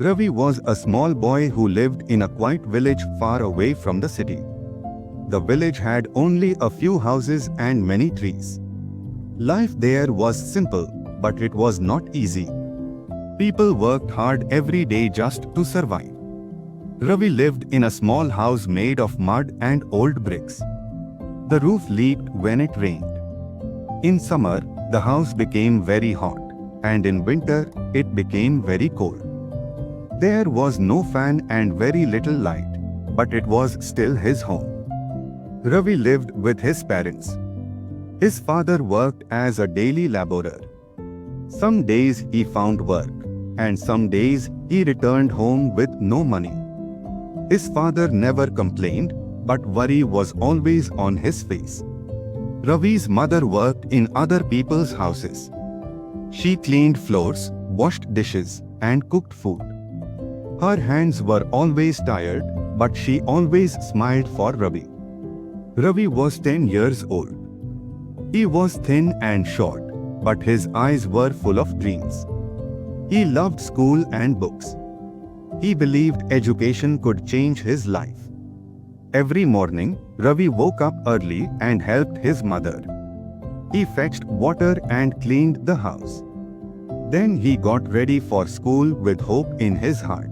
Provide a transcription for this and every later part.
Ravi was a small boy who lived in a quiet village far away from the city. The village had only a few houses and many trees. Life there was simple, but it was not easy. People worked hard every day just to survive. Ravi lived in a small house made of mud and old bricks. The roof leaked when it rained. In summer, the house became very hot, and in winter, it became very cold. There was no fan and very little light, but it was still his home. Ravi lived with his parents. His father worked as a daily laborer. Some days he found work, and some days he returned home with no money. His father never complained, but worry was always on his face. Ravi's mother worked in other people's houses. She cleaned floors, washed dishes, and cooked food. Her hands were always tired, but she always smiled for Ravi. Ravi was 10 years old. He was thin and short, but his eyes were full of dreams. He loved school and books. He believed education could change his life. Every morning, Ravi woke up early and helped his mother. He fetched water and cleaned the house. Then he got ready for school with hope in his heart.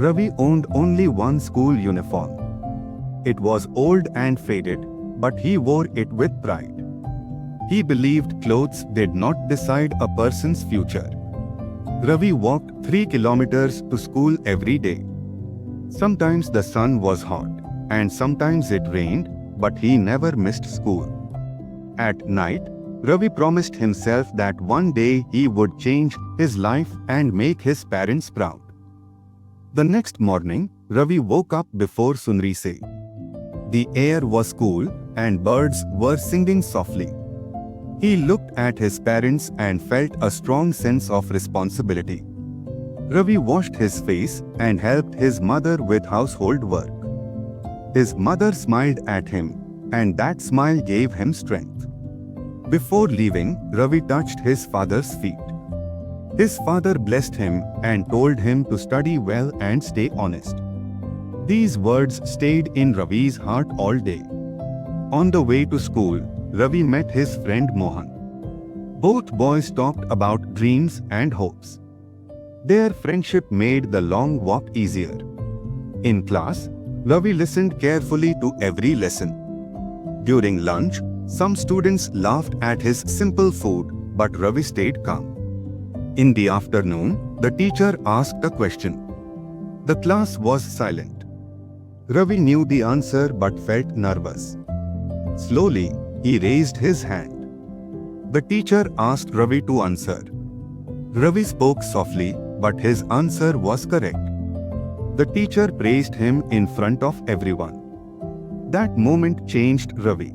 Ravi owned only one school uniform. It was old and faded, but he wore it with pride. He believed clothes did not decide a person's future. Ravi walked 3 kilometers to school every day. Sometimes the sun was hot, and sometimes it rained, but he never missed school. At night, Ravi promised himself that one day he would change his life and make his parents proud. The next morning, Ravi woke up before sunrise. The air was cool, and birds were singing softly. He looked at his parents and felt a strong sense of responsibility. Ravi washed his face and helped his mother with household work. His mother smiled at him, and that smile gave him strength. Before leaving, Ravi touched his father's feet. His father blessed him and told him to study well and stay honest. These words stayed in Ravi's heart all day. On the way to school, Ravi met his friend Mohan. Both boys talked about dreams and hopes. Their friendship made the long walk easier. In class, Ravi listened carefully to every lesson. During lunch, some students laughed at his simple food, but Ravi stayed calm. In the afternoon, the teacher asked a question. The class was silent. Ravi knew the answer but felt nervous. Slowly, he raised his hand. The teacher asked Ravi to answer. Ravi spoke softly, but his answer was correct. The teacher praised him in front of everyone. That moment changed Ravi.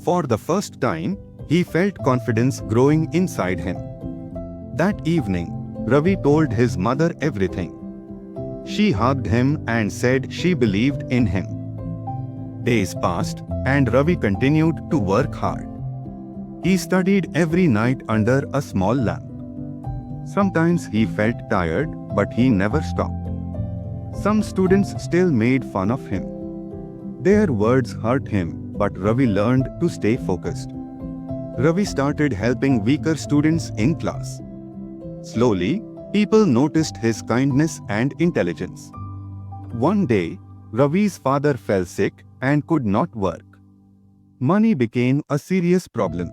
For the first time, he felt confidence growing inside him. That evening, Ravi told his mother everything. She hugged him and said she believed in him. Days passed, and Ravi continued to work hard. He studied every night under a small lamp. Sometimes he felt tired, but he never stopped. Some students still made fun of him. Their words hurt him, but Ravi learned to stay focused. Ravi started helping weaker students in class. Slowly, people noticed his kindness and intelligence. One day, Ravi's father fell sick and could not work. Money became a serious problem.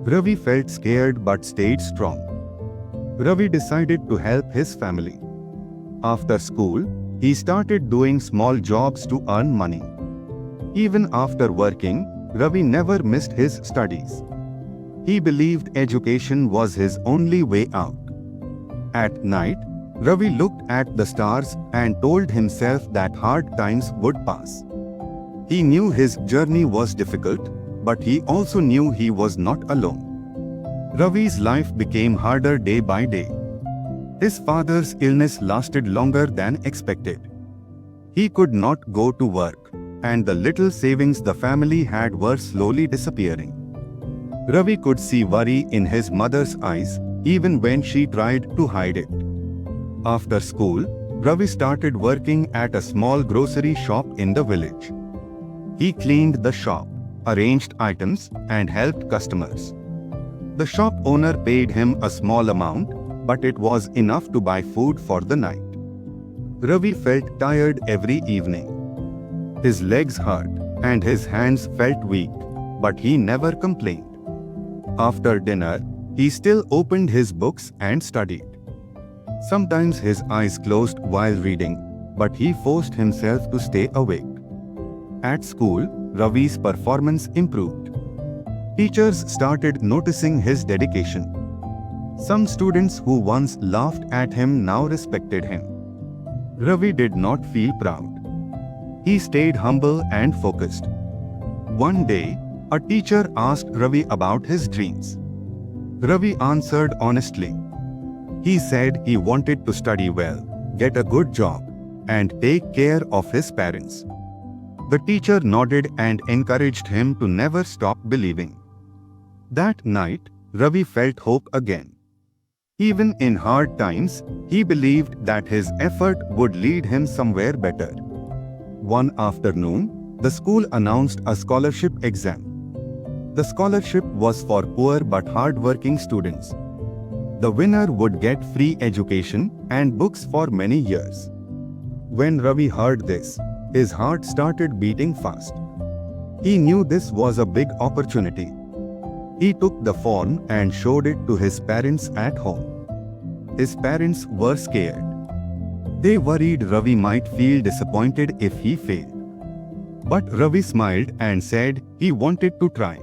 Ravi felt scared but stayed strong. Ravi decided to help his family. After school, he started doing small jobs to earn money. Even after working, Ravi never missed his studies. He believed education was his only way out. At night, Ravi looked at the stars and told himself that hard times would pass. He knew his journey was difficult, but he also knew he was not alone. Ravi's life became harder day by day. His father's illness lasted longer than expected. He could not go to work, and the little savings the family had were slowly disappearing. Ravi could see worry in his mother's eyes, even when she tried to hide it. After school, Ravi started working at a small grocery shop in the village. He cleaned the shop, arranged items, and helped customers. The shop owner paid him a small amount, but it was enough to buy food for the night. Ravi felt tired every evening. His legs hurt and his hands felt weak, but he never complained. After dinner, he still opened his books and studied. Sometimes his eyes closed while reading, but he forced himself to stay awake. At school, Ravi's performance improved. Teachers started noticing his dedication. Some students who once laughed at him now respected him. Ravi did not feel proud. He stayed humble and focused. One day, a teacher asked Ravi about his dreams. Ravi answered honestly. He said he wanted to study well, get a good job, and take care of his parents. The teacher nodded and encouraged him to never stop believing. That night, Ravi felt hope again. Even in hard times, he believed that his effort would lead him somewhere better. One afternoon, the school announced a scholarship exam. The scholarship was for poor but hard-working students. The winner would get free education and books for many years. When Ravi heard this, his heart started beating fast. He knew this was a big opportunity. He took the phone and showed it to his parents at home. His parents were scared. They worried Ravi might feel disappointed if he failed. But Ravi smiled and said he wanted to try.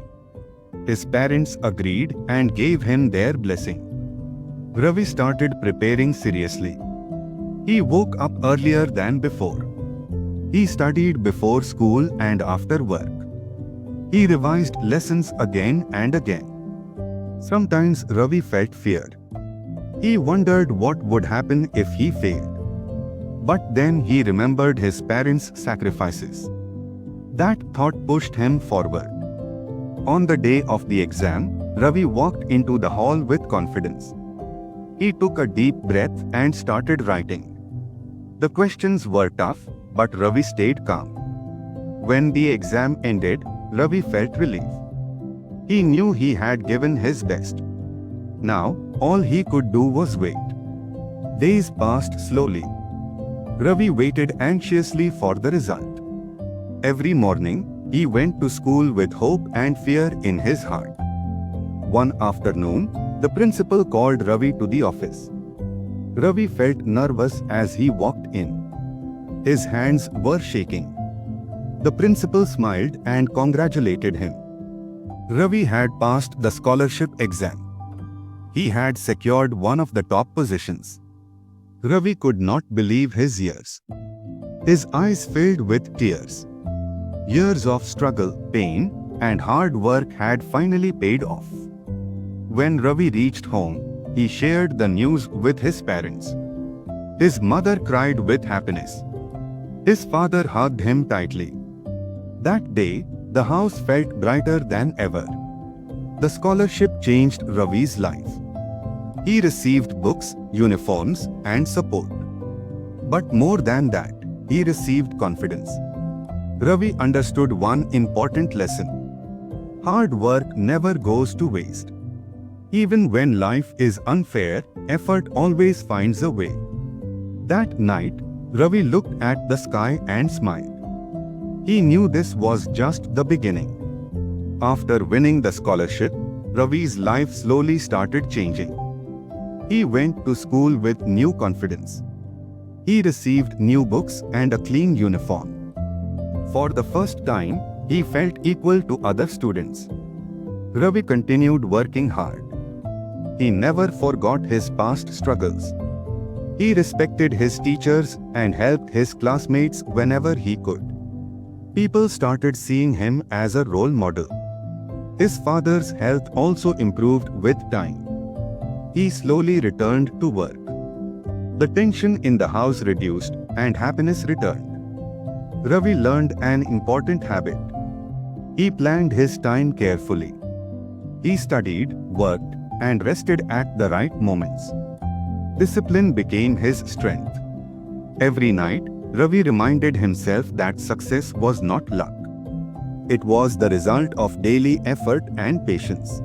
His parents agreed and gave him their blessing. Ravi started preparing seriously. He woke up earlier than before. He studied before school and after work. He revised lessons again and again. Sometimes Ravi felt fear. He wondered what would happen if he failed. But then he remembered his parents' sacrifices. That thought pushed him forward. On the day of the exam, Ravi walked into the hall with confidence. He took a deep breath and started writing. The questions were tough, but Ravi stayed calm. When the exam ended, Ravi felt relief. He knew he had given his best. Now, all he could do was wait. Days passed slowly. Ravi waited anxiously for the result. Every morning, he went to school with hope and fear in his heart. One afternoon, the principal called Ravi to the office. Ravi felt nervous as he walked in. His hands were shaking. The principal smiled and congratulated him. Ravi had passed the scholarship exam. He had secured one of the top positions. Ravi could not believe his ears. His eyes filled with tears. Years of struggle, pain, and hard work had finally paid off. When Ravi reached home, he shared the news with his parents. His mother cried with happiness. His father hugged him tightly. That day, the house felt brighter than ever. The scholarship changed Ravi's life. He received books, uniforms, and support. But more than that, he received confidence. Ravi understood one important lesson. Hard work never goes to waste. Even when life is unfair, effort always finds a way. That night, Ravi looked at the sky and smiled. He knew this was just the beginning. After winning the scholarship, Ravi's life slowly started changing. He went to school with new confidence. He received new books and a clean uniform. For the first time, he felt equal to other students. Ravi continued working hard. He never forgot his past struggles. He respected his teachers and helped his classmates whenever he could. People started seeing him as a role model. His father's health also improved with time. He slowly returned to work. The tension in the house reduced and happiness returned. Ravi learned an important habit. He planned his time carefully. He studied, worked, and rested at the right moments. Discipline became his strength. Every night, Ravi reminded himself that success was not luck. It was the result of daily effort and patience.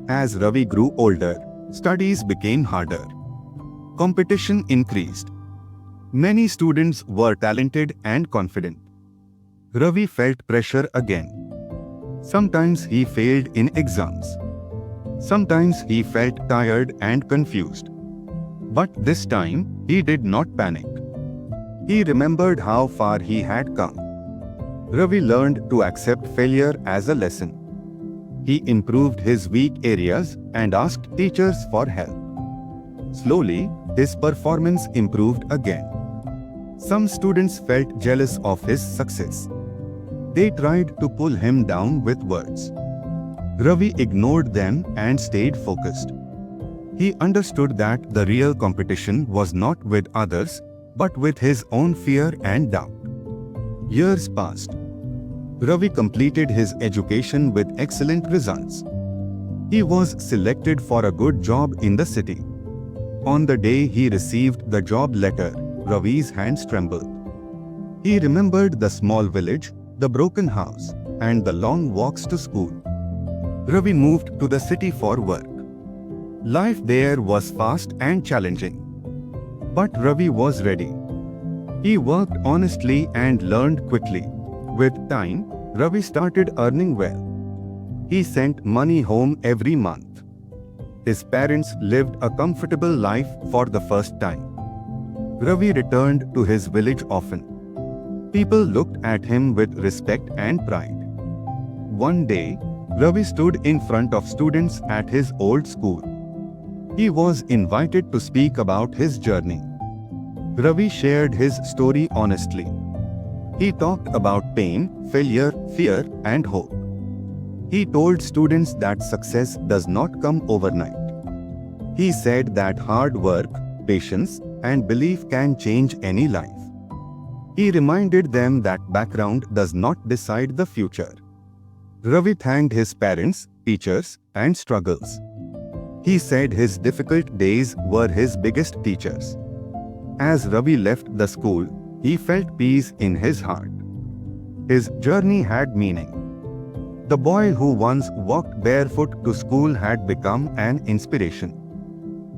As Ravi grew older, studies became harder. Competition increased. Many students were talented and confident. Ravi felt pressure again. Sometimes he failed in exams. Sometimes he felt tired and confused. But this time, he did not panic. He remembered how far he had come. Ravi learned to accept failure as a lesson. He improved his weak areas and asked teachers for help. Slowly, his performance improved again. Some students felt jealous of his success. They tried to pull him down with words. Ravi ignored them and stayed focused. He understood that the real competition was not with others, but with his own fear and doubt. Years passed. Ravi completed his education with excellent results. He was selected for a good job in the city. On the day he received the job letter, Ravi's hands trembled. He remembered the small village, the broken house, and the long walks to school. Ravi moved to the city for work. Life there was fast and challenging. But Ravi was ready. He worked honestly and learned quickly. With time, Ravi started earning well. He sent money home every month. His parents lived a comfortable life for the first time. Ravi returned to his village often. People looked at him with respect and pride. One day, Ravi stood in front of students at his old school. He was invited to speak about his journey. Ravi shared his story honestly. He talked about pain, failure, fear, and hope. He told students that success does not come overnight. He said that hard work, patience, and belief can change any life. He reminded them that background does not decide the future. Ravi thanked his parents, teachers, and struggles. He said his difficult days were his biggest teachers. As Ravi left the school, he felt peace in his heart. His journey had meaning. The boy who once walked barefoot to school had become an inspiration.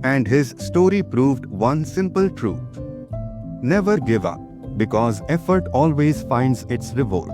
And his story proved one simple truth. Never give up, because effort always finds its reward.